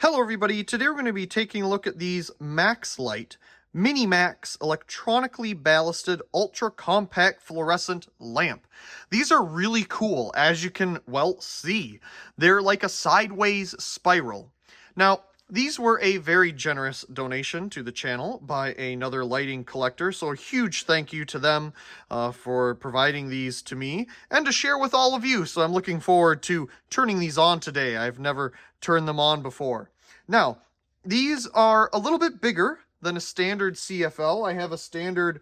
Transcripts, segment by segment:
Hello everybody, today we're going to be taking a look at these MaxLite MiniMax electronically ballasted ultra compact fluorescent lamp. These are really cool, as you can well see. They're like a sideways spiral. Now, these were a very generous donation to the channel by another lighting collector, so a huge thank you to them for providing these to me and to share with all of you. So I'm looking forward to turning these on today. I've never turned them on before. Now, these are a little bit bigger than a standard CFL. I have a standard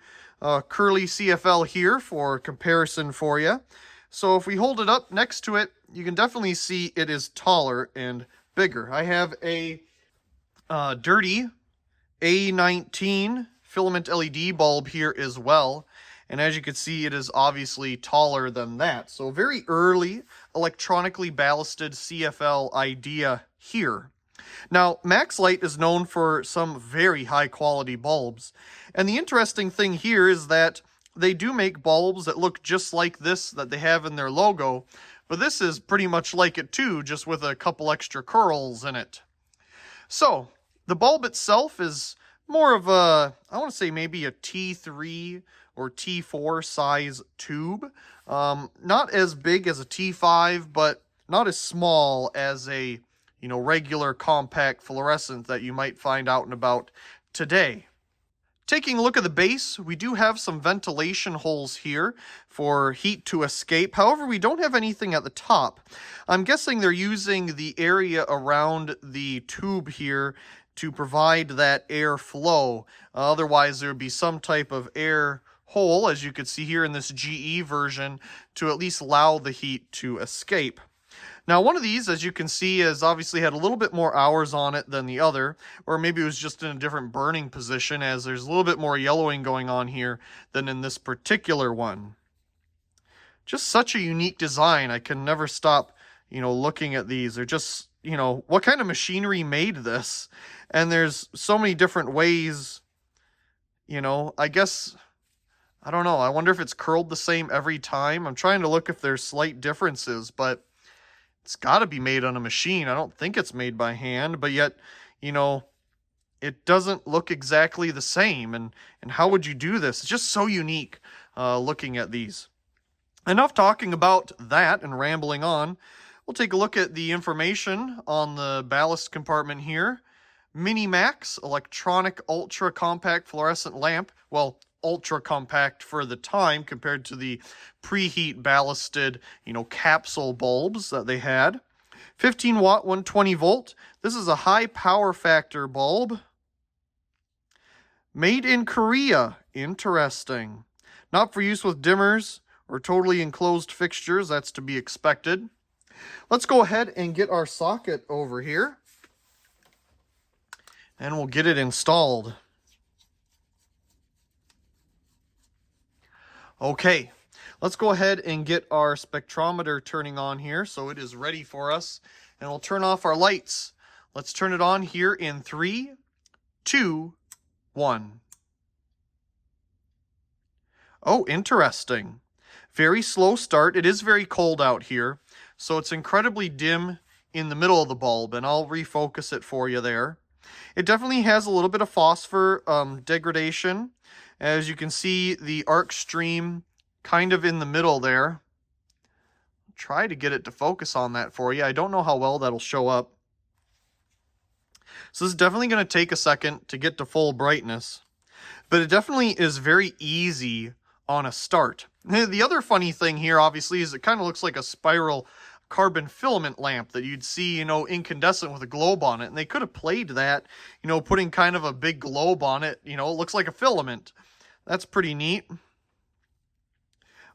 curly CFL here for comparison for you. So if we hold it up next to it, you can definitely see it is taller and bigger. I have a dirty A19 filament LED bulb here as well. And as you can see, it is obviously taller than that. So very early electronically ballasted CFL idea here. Now, MaxLite is known for some very high quality bulbs. And the interesting thing here is that they do make bulbs that look just like this that they have in their logo. But this is pretty much like it too, just with a couple extra curls in it. So, the bulb itself is more of a, I want to say maybe a T3 or T4 size tube. Not as big as a T5, but not as small as a, regular compact fluorescent that you might find out and about today. Taking a look at the base, we do have some ventilation holes here for heat to escape. However, we don't have anything at the top. I'm guessing they're using the area around the tube here to provide that air flow. Otherwise, there would be some type of air hole, as you could see here in this GE version, to at least allow the heat to escape. Now, one of these, as you can see, has obviously had a little bit more hours on it than the other, or maybe it was just in a different burning position, as there's a little bit more yellowing going on here than in this particular one. Just such a unique design. I can never stop, looking at these. They're just, what kind of machinery made this? And there's so many different ways, I guess, I don't know. I wonder if it's curled the same every time. I'm trying to look if there's slight differences, but it's got to be made on a machine. I don't think it's made by hand, but yet, it doesn't look exactly the same. And how would you do this? It's just so unique looking at these. Enough talking about that and rambling on. We'll take a look at the information on the ballast compartment here. MiniMax electronic ultra compact fluorescent lamp. Well, ultra compact for the time compared to the preheat ballasted, capsule bulbs that they had. 15 watt, 120 volt. This is a high power factor bulb. Made in Korea. Interesting. Not for use with dimmers or totally enclosed fixtures. That's to be expected. Let's go ahead and get our socket over here. And we'll get it installed. Okay, let's go ahead and get our spectrometer turning on here so it is ready for us. And we'll turn off our lights. Let's turn it on here in 3, 2, 1. Oh, interesting. Very slow start. It is very cold out here, so it's incredibly dim in the middle of the bulb, and I'll refocus it for you there. It definitely has a little bit of phosphor degradation. As you can see, the arc stream kind of in the middle there. I'll try to get it to focus on that for you. I don't know how well that'll show up. So this is definitely going to take a second to get to full brightness. But it definitely is very easy on a start. The other funny thing here, obviously, is it kind of looks like a spiral carbon filament lamp that you'd see, incandescent with a globe on it. And they could have played that, putting kind of a big globe on it. It looks like a filament. That's pretty neat.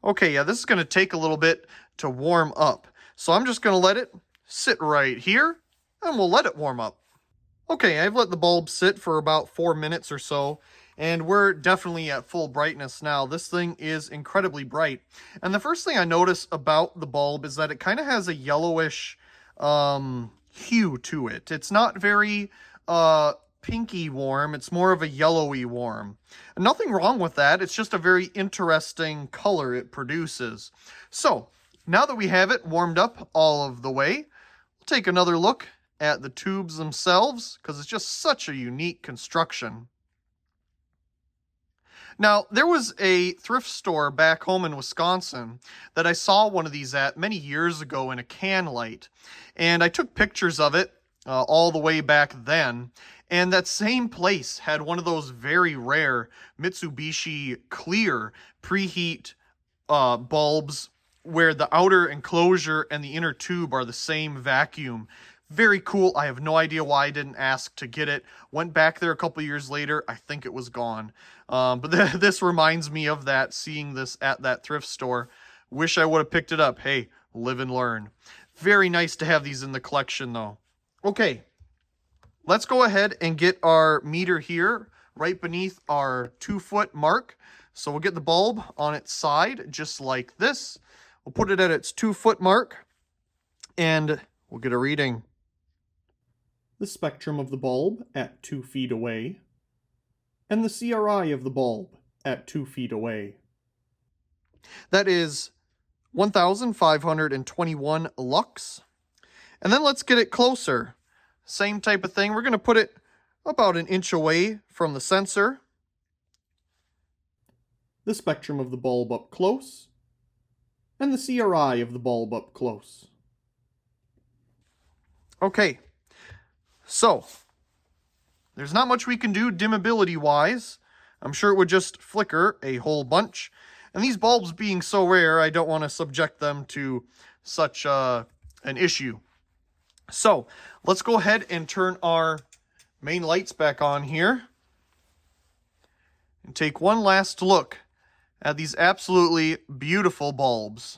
Okay, yeah, this is going to take a little bit to warm up. So I'm just going to let it sit right here, and we'll let it warm up. Okay, I've let the bulb sit for about 4 minutes or so, and we're definitely at full brightness now. This thing is incredibly bright. And the first thing I notice about the bulb is that it kind of has a yellowish hue to it. It's not very pinky warm. It's more of a yellowy warm. And nothing wrong with that. It's just a very interesting color it produces. So, now that we have it warmed up all of the way, we'll take another look at the tubes themselves because it's just such a unique construction. Now, there was a thrift store back home in Wisconsin that I saw one of these at many years ago in a can light, and I took pictures of it all the way back then. And that same place had one of those very rare Mitsubishi clear preheat bulbs where the outer enclosure and the inner tube are the same vacuum. Very cool. I have no idea why I didn't ask to get it. Went back there a couple years later. I think it was gone. But this reminds me of that, seeing this at that thrift store. Wish I would have picked it up. Hey, live and learn. Very nice to have these in the collection, though. Okay, let's go ahead and get our meter here right beneath our 2-foot mark. So we'll get the bulb on its side, just like this. We'll put it at its 2-foot mark, and we'll get a reading. The spectrum of the bulb at 2 feet away, and the CRI of the bulb at 2 feet away. That is 1,521 lux. And then let's get it closer. Same type of thing. We're going to put it about an inch away from the sensor. The spectrum of the bulb up close, and the CRI of the bulb up close. Okay, so there's not much we can do dimmability wise. I'm sure it would just flicker a whole bunch. And these bulbs being so rare, I don't want to subject them to such an issue. So let's go ahead and turn our main lights back on here and take one last look at these absolutely beautiful bulbs.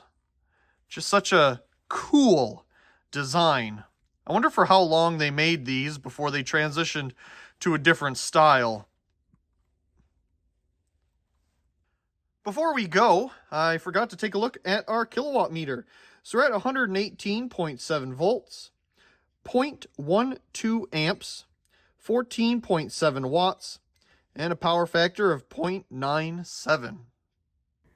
Just such a cool design. I wonder for how long they made these before they transitioned to a different style. Before we go, I forgot to take a look at our kilowatt meter. So we're at 118.7 volts, 0.12 amps, 14.7 watts, and a power factor of 0.97.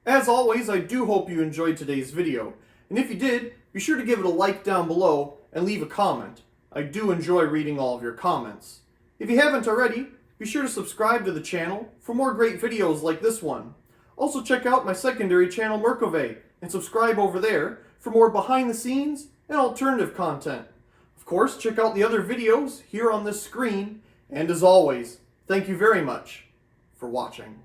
As always, I do hope you enjoyed today's video. And if you did, be sure to give it a like down below and leave a comment. I do enjoy reading all of your comments. If you haven't already, be sure to subscribe to the channel for more great videos like this one. Also check out my secondary channel Merkove and subscribe over there for more behind the scenes and alternative content. Of course, check out the other videos here on this screen, and as always, thank you very much for watching.